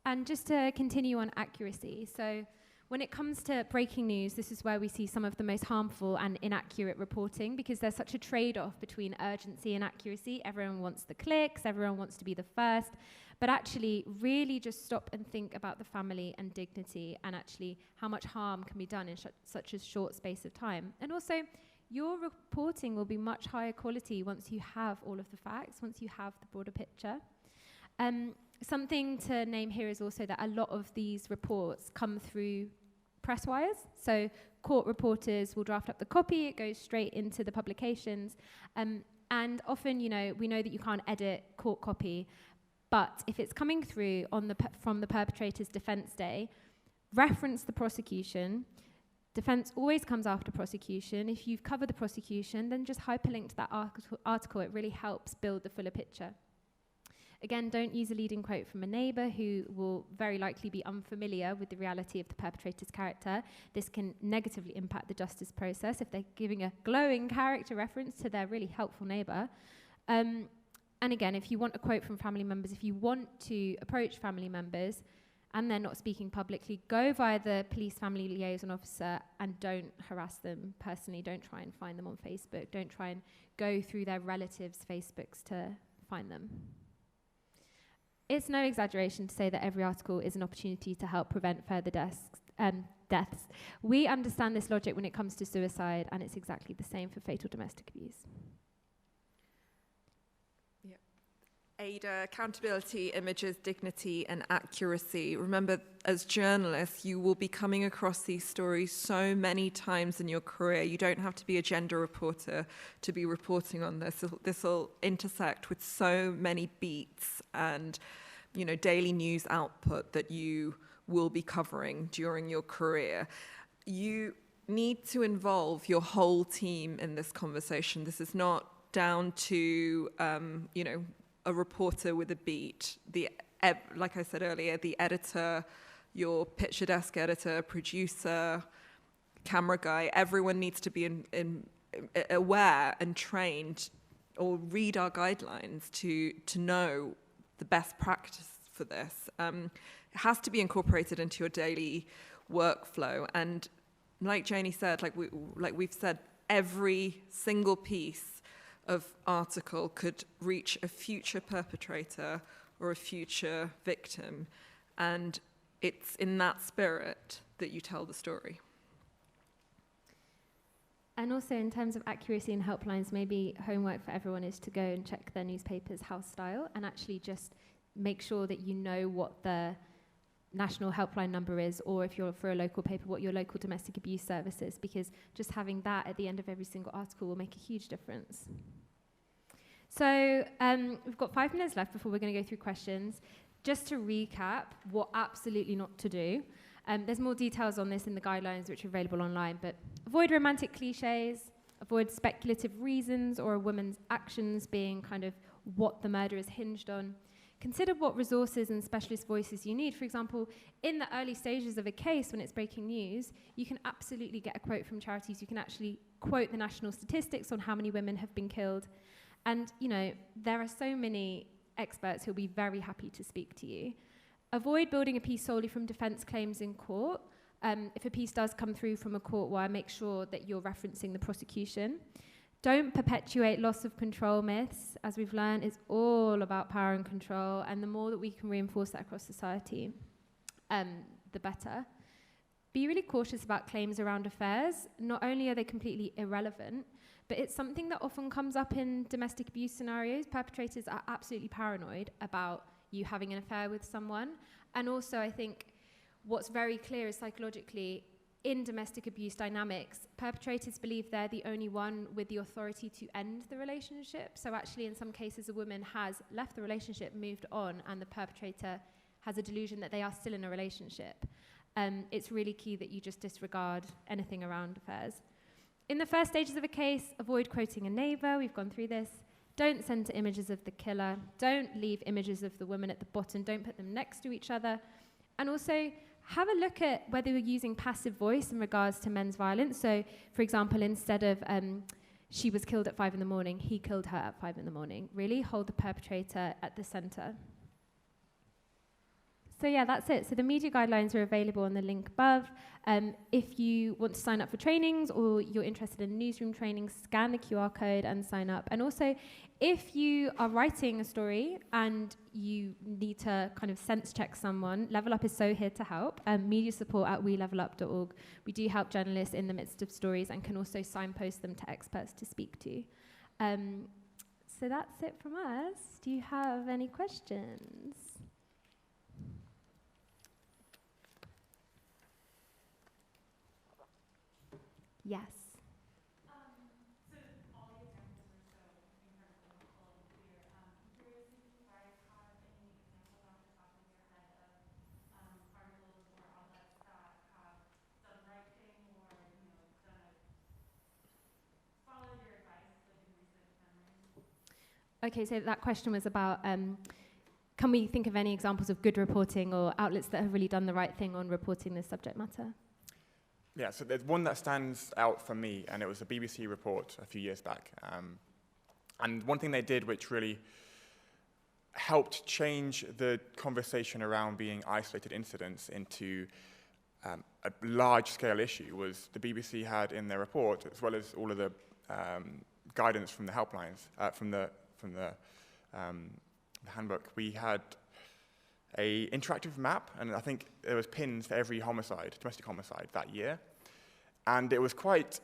Speaker 1: And just to continue on accuracy, so when it comes to breaking news, this is where we see some of the most harmful and inaccurate reporting, because there's such a trade-off between urgency and accuracy. Everyone wants the clicks, everyone wants to be the first, but actually really just stop and think about the family and dignity and actually how much harm can be done in such a short space of time. And also, your reporting will be much higher quality once you have all of the facts, once you have the broader picture. Something to name here is also that a lot of these reports come through press wires. So court reporters will draft up the copy, it goes straight into the publications. And often, you know, we know that you can't edit court copy, but if it's coming through on from the perpetrator's defense day, reference the prosecution. Defense always comes after prosecution. If you've covered the prosecution, then just hyperlink to that article. It really helps build the fuller picture. Again, don't use a leading quote from a neighbour who will very likely be unfamiliar with the reality of the perpetrator's character. This can negatively impact the justice process if they're giving a glowing character reference to their really helpful neighbour. And again, if you want a quote from family members, if you want to approach family members and they're not speaking publicly, go via the police family liaison officer and don't harass them personally. Don't try and find them on Facebook. Don't try and go through their relatives' Facebooks to find them. It's no exaggeration to say that every article is an opportunity to help prevent further deaths. We understand this logic when it comes to suicide, and it's exactly the same for fatal domestic abuse.
Speaker 3: Yeah. Ada, accountability, images, dignity, and accuracy. Remember, as journalists, you will be coming across these stories so many times in your career. You don't have to be a gender reporter to be reporting on this. This will intersect with so many beats and, you know, daily news output that you will be covering during your career. You need to involve your whole team in this conversation. This is not down to, you know, a reporter with a beat. Like I said earlier, the editor, your picture desk editor, producer, camera guy, everyone needs to be aware and trained or read our guidelines to know the best practice for this. It has to be incorporated into your daily workflow. And like Janie said, like we've said, every single piece of article could reach a future perpetrator or a future victim. And it's in that spirit that you tell the story.
Speaker 1: And also in terms of accuracy and helplines, maybe homework for everyone is to go and check their newspaper's house style and actually just make sure that you know what the national helpline number is, or if you're for a local paper, what your local domestic abuse service is, because just having that at the end of every single article will make a huge difference. So we've got 5 minutes left before we're going to go through questions. Just to recap what absolutely not to do. There's more details on this in the guidelines, which are available online, but avoid romantic cliches, avoid speculative reasons or a woman's actions being kind of what the murder is hinged on. Consider what resources and specialist voices you need. For example, in the early stages of a case when it's breaking news, you can absolutely get a quote from charities. You can actually quote the national statistics on how many women have been killed. And, you know, there are so many experts who'll be very happy to speak to you. Avoid building a piece solely from defense claims in court. If a piece does come through from a court wire, make sure that you're referencing the prosecution. Don't perpetuate loss of control myths. As we've learned, it's all about power and control, and the more that we can reinforce that across society, the better. Be really cautious about claims around affairs. Not only are they completely irrelevant, but it's something that often comes up in domestic abuse scenarios. Perpetrators are absolutely paranoid about you having an affair with someone. And also, I think what's very clear is psychologically, in domestic abuse dynamics, perpetrators believe they're the only one with the authority to end the relationship. So actually, in some cases, a woman has left the relationship, moved on, and the perpetrator has a delusion that they are still in a relationship. It's really key that you just disregard anything around affairs. In the first stages of a case, avoid quoting a neighbour. We've gone through this. Don't center images of the killer. Don't leave images of the woman at the bottom. Don't put them next to each other. And also, have a look at whether you're using passive voice in regards to men's violence. So, for example, instead of she was killed at 5 in the morning, he killed her at 5 in the morning. Really hold the perpetrator at the center. So yeah, that's it. So the media guidelines are available on the link above. If you want to sign up for trainings or you're interested in newsroom trainings, scan the QR code and sign up. And also, if you are writing a story and you need to kind of sense check someone, Level Up is so here to help. Media support at welevelup.org. We do help journalists in the midst of stories and can also signpost them to experts to speak to. So that's it from us. Do you have any questions? Yes.
Speaker 4: So all the examples were so incredibly helpful and clear. I'm curious if you guys have any examples off the top of your head of articles or outlets that have done the right thing or followed your advice in recent memory.
Speaker 1: Okay, so that question was about can we think of any examples of good reporting or outlets that have really done the right thing on reporting this subject matter?
Speaker 2: Yeah, so there's one that stands out for me, and it was a BBC report a few years back. And one thing they did which really helped change the conversation around being isolated incidents into a large-scale issue was the BBC had in their report, as well as all of the guidance from the helplines, from the handbook, we had a interactive map, and I think there was pins for every homicide, domestic homicide, that year. And it was quite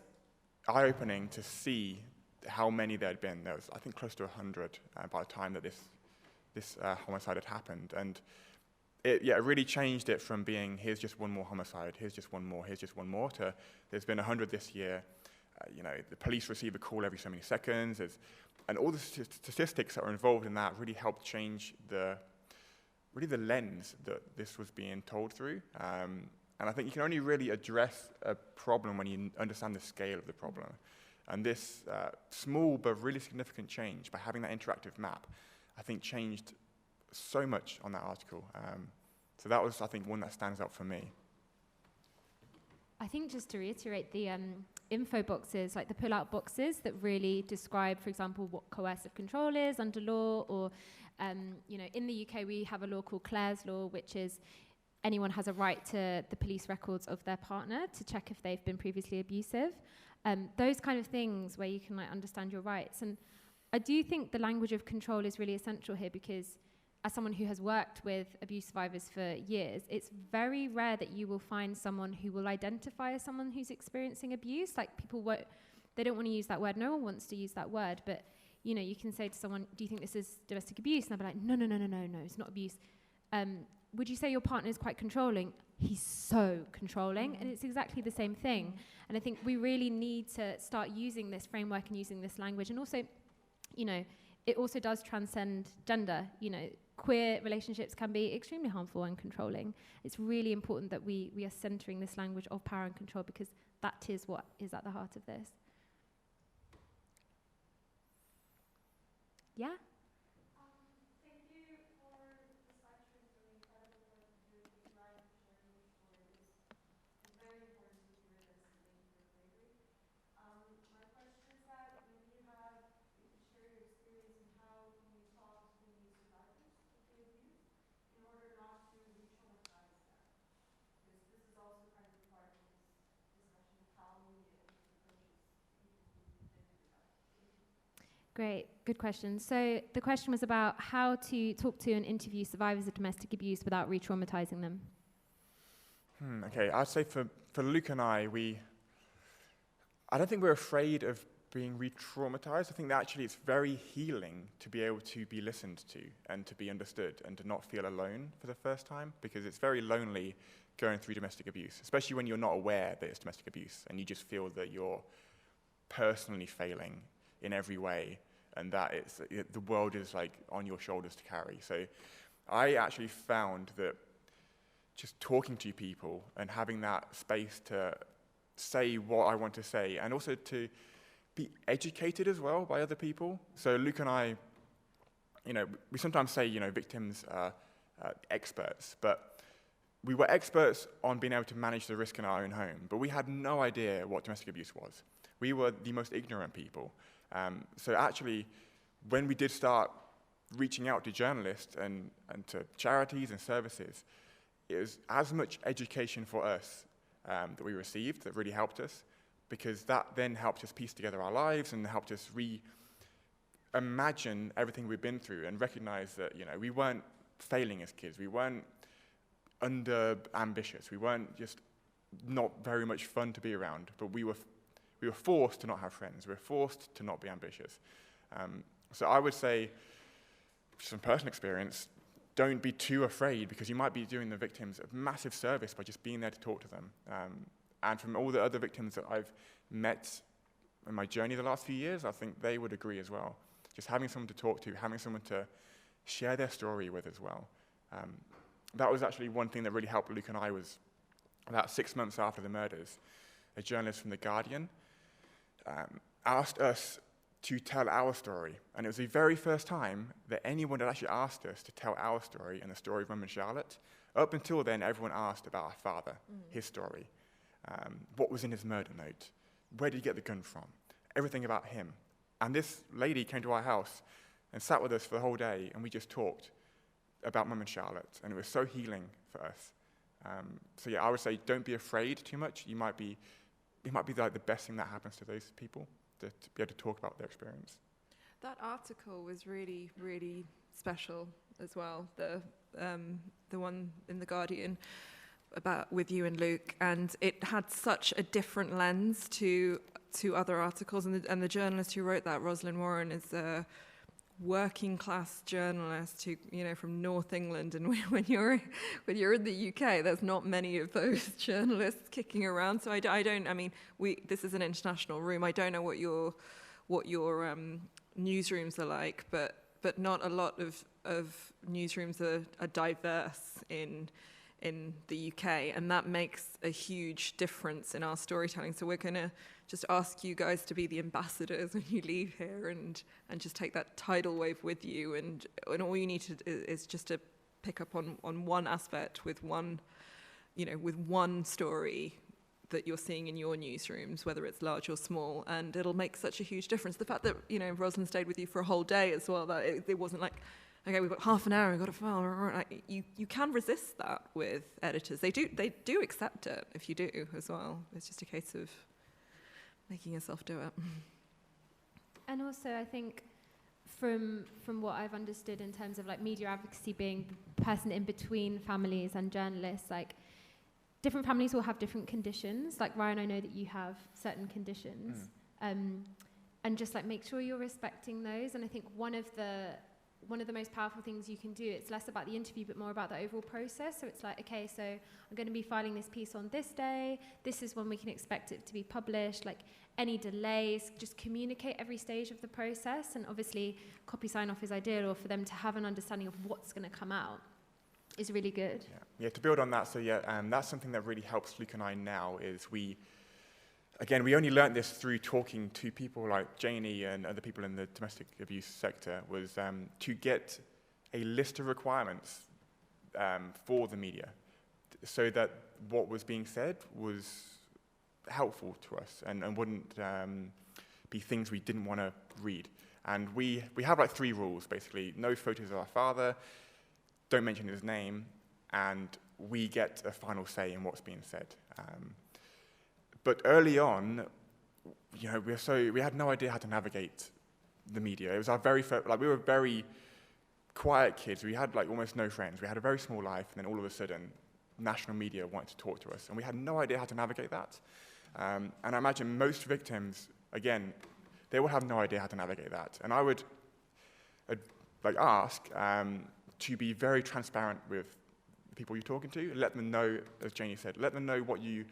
Speaker 2: eye-opening to see how many there had been. There was, I think, close to 100 by the time that this homicide had happened. And it really changed it from being, here's just one more homicide, here's just one more, here's just one more, to there's been 100 this year. The police receive a call every so many seconds. And all the statistics that are involved in that really helped change the lens that this was being told through. And I think you can only really address a problem when you understand the scale of the problem. And this small but really significant change, by having that interactive map, I think changed so much on that article. So that was, I think, one that stands out for me.
Speaker 1: I think just to reiterate, the info boxes, like the pull-out boxes that really describe, for example, what coercive control is under law, or in the UK we have a law called Clare's Law, which is anyone has a right to the police records of their partner to check if they've been previously abusive. Those kind of things where you can understand your rights. And I do think the language of control is really essential here, because as someone who has worked with abuse survivors for years, it's very rare that you will find someone who will identify as someone who's experiencing abuse. Like, people they don't want to use that word. No one wants to use that word, but you can say to someone, do you think this is domestic abuse? And they'll be like, no, it's not abuse. Would you say your partner is quite controlling? He's so controlling, and it's exactly the same thing. And I think we really need to start using this framework and using this language. And also, it also does transcend gender. Queer relationships can be extremely harmful and controlling. It's really important that we are centering this language of power and control, because that is what is at the heart of this. Yeah?
Speaker 4: Thank you for this lecture. It's really incredible what you do. Thank you, Ryan, for sharing your story. It's very important to hear this, and thank you for your bravery. My question is that maybe you could share your experience in how can we talk to the survivors of the abuse in order not to re-traumatize them. Because this is also kind of part of this discussion of how media approaches people who've been through that.
Speaker 1: Great, good question. So the question was about how to talk to and interview survivors of domestic abuse without re-traumatizing them.
Speaker 2: Okay, I'd say for Luke and I don't think we're afraid of being re-traumatized. I think that actually it's very healing to be able to be listened to and to be understood and to not feel alone for the first time, because it's very lonely going through domestic abuse, especially when you're not aware that it's domestic abuse and you just feel that you're personally failing in every way, and that the world is on your shoulders to carry. So I actually found that just talking to people and having that space to say what I want to say, and also to be educated as well by other people. So Luke and I, we sometimes say, victims are experts, but we were experts on being able to manage the risk in our own home, but we had no idea what domestic abuse was. We were the most ignorant people. So actually, when we did start reaching out to journalists and to charities and services, it was as much education for us that we received that really helped us, because that then helped us piece together our lives and helped us reimagine everything we've been through and recognize that, we weren't failing as kids. We weren't under-ambitious. We weren't just not very much fun to be around, but we were forced to not have friends. We were forced to not be ambitious. So I would say, just from personal experience, don't be too afraid, because you might be doing the victims a massive service by just being there to talk to them. And from all the other victims that I've met in my journey the last few years, I think they would agree as well. Just having someone to talk to, having someone to share their story with as well. That was actually one thing that really helped Luke and I. Was about 6 months after the murders, a journalist from The Guardian asked us to tell our story. And it was the very first time that anyone had actually asked us to tell our story and the story of Mum and Charlotte. Up until then, everyone asked about our father, his story. What was in his murder note? Where did he get the gun from? Everything about him. And this lady came to our house and sat with us for the whole day, and we just talked about Mum and Charlotte, and it was so healing for us. So yeah, I would say don't be afraid too much. It might be like the best thing that happens to those people, to be able to talk about their experience.
Speaker 3: That article was really, really special as well. The one in The Guardian about with you and Luke, and it had such a different lens to other articles. And the journalist who wrote that, Rosalind Warren, is a working class journalist who, from North England, and when you're in the UK, there's not many of those journalists kicking around. So this is an international room. I don't know what your newsrooms are like, but not a lot of newsrooms are diverse in the UK, and that makes a huge difference in our storytelling. So we're going to just ask you guys to be the ambassadors when you leave here, and just take that tidal wave with you, and all you need to is just to pick up on one aspect with one story that you're seeing in your newsrooms, whether it's large or small, and it'll make such a huge difference. The fact that Rosalind stayed with you for a whole day as well, that it wasn't like, okay, we've got half an hour, we've got a file. Like, you can resist that with editors. They do accept it if you do as well. It's just a case of making yourself do it.
Speaker 1: And also, I think from what I've understood in terms of like media advocacy being the person in between families and journalists, like different families will have different conditions. Like Ryan, I know that you have certain conditions, and just like make sure you're respecting those. And I think one of the most powerful things you can do, it's less about the interview but more about the overall process. So it's like, okay, so I'm going to be filing this piece on this day, this is when we can expect it to be published, like any delays, just communicate every stage of the process. And obviously copy sign-off is ideal, or for them to have an understanding of what's going to come out is really good.
Speaker 2: Yeah, to build on that, so that's something that really helps Luke and I now, is we only learned this through talking to people like Janie and other people in the domestic abuse sector, was to get a list of requirements for the media, so that what was being said was helpful to us and wouldn't be things we didn't want to read. And we have like 3 rules, basically. No photos of our father, don't mention his name, and we get a final say in what's being said. But early on, we had no idea how to navigate the media. It was our very first, we were very quiet kids. We had almost no friends. We had a very small life, and then all of a sudden, national media wanted to talk to us, and we had no idea how to navigate that. And I imagine most victims, again, they will have no idea how to navigate that. And I would ask to be very transparent with the people you're talking to. Let them know, as Janie said, let them know what you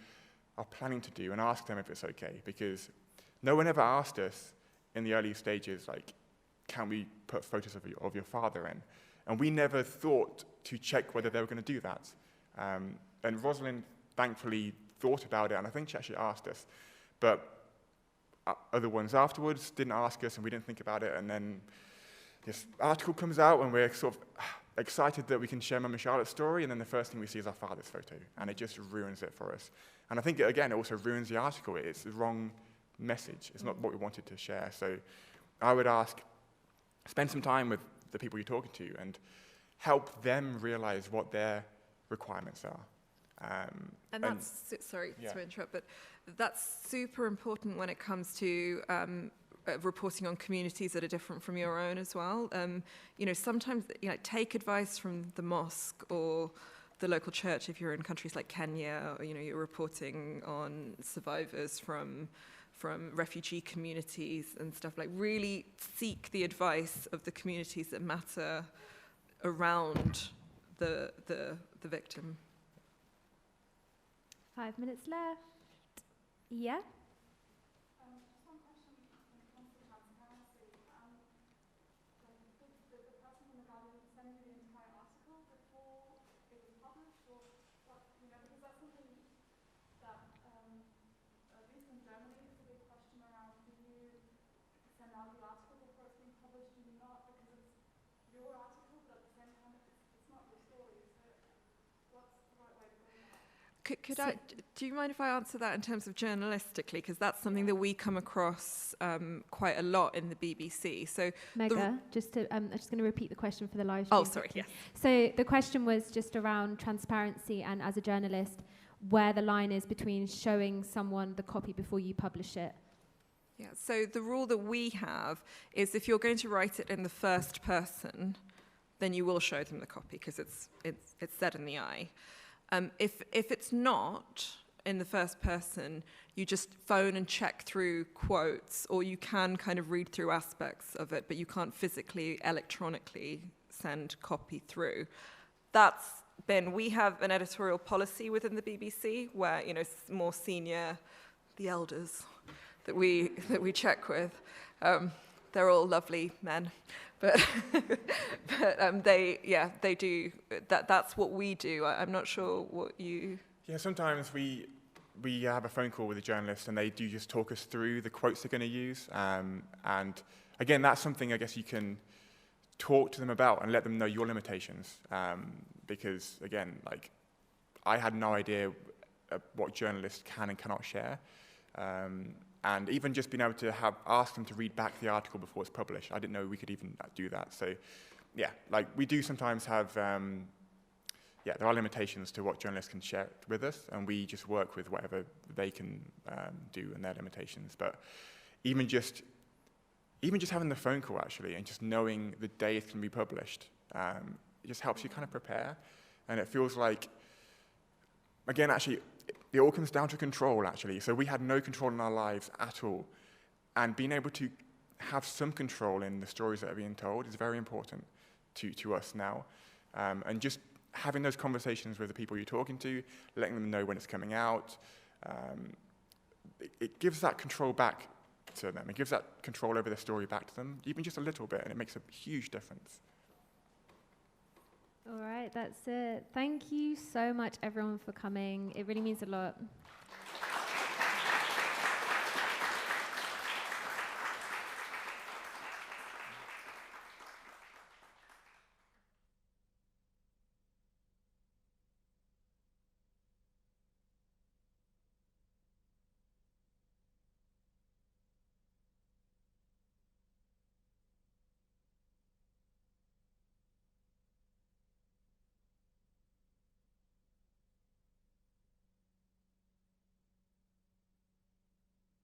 Speaker 2: are planning to do, and ask them if it's okay, because no one ever asked us in the early stages, can we put photos of your father in? And we never thought to check whether they were going to do that. And Rosalind thankfully thought about it, and I think she actually asked us. But other ones afterwards, didn't ask us, and we didn't think about it, and then this article comes out, and we're sort of excited that we can share Mama Charlotte's story, and then the first thing we see is our father's photo, and it just ruins it for us. And I think, again, it also ruins the article. It's the wrong message. It's not what we wanted to share. So I would ask, spend some time with the people you're talking to and help them realize what their requirements are.
Speaker 3: And that's, sorry to interrupt, but that's super important when it comes to reporting on communities that are different from your own as well. Sometimes, take advice from the mosque or the local church if you're in countries like Kenya, or, you're reporting on survivors from refugee communities and stuff. Like, really seek the advice of the communities that matter around the victim.
Speaker 1: 5 minutes left. Yeah?
Speaker 4: Just one question when it comes to transparency. The person from the Guardian sent you the entire article before it was published, or what? Because that's something that, at least in Germany, it's a big question around: do you send out the article before it's been published? Do you not? Because it's your article, but at the same time, it's not your story. So, what's the right way to go about it?
Speaker 3: Do you mind if I answer that in terms of journalistically? Because that's something that we come across quite a lot in the BBC. So,
Speaker 1: Mega, I'm just going to repeat the question for the live stream.
Speaker 3: Oh, sorry, yes.
Speaker 1: So the question was just around transparency and, as a journalist, where the line is between showing someone the copy before you publish it.
Speaker 3: Yeah, so the rule that we have is if you're going to write it in the first person, then you will show them the copy because it's said in the eye. If it's not in the first person, you just phone and check through quotes, or you can kind of read through aspects of it, but you can't physically, electronically send copy through. We have an editorial policy within the BBC where, more senior, the elders that we check with, they're all lovely men, but they do that. That's what we do. I'm not sure what you.
Speaker 2: Yeah, sometimes we have a phone call with a journalist, and they do just talk us through the quotes they're going to use. And again, that's something I guess you can talk to them about and let them know your limitations. Because again, like, I had no idea what journalists can and cannot share. And even just being able to ask them to read back the article before it's published, I didn't know we could even do that. So, yeah, like, we do sometimes have, there are limitations to what journalists can share with us, and we just work with whatever they can do and their limitations. But even just having the phone call, actually, and just knowing the day it can be published, it just helps you kind of prepare. And it feels like, again, actually, it all comes down to control, actually. So we had no control in our lives at all. And being able to have some control in the stories that are being told is very important to us now. And just having those conversations with the people you're talking to, letting them know when it's coming out, it gives that control back to them. It gives that control over the story back to them, even just a little bit, and it makes a huge difference.
Speaker 1: All right, that's it. Thank you so much, everyone, for coming. It really means a lot.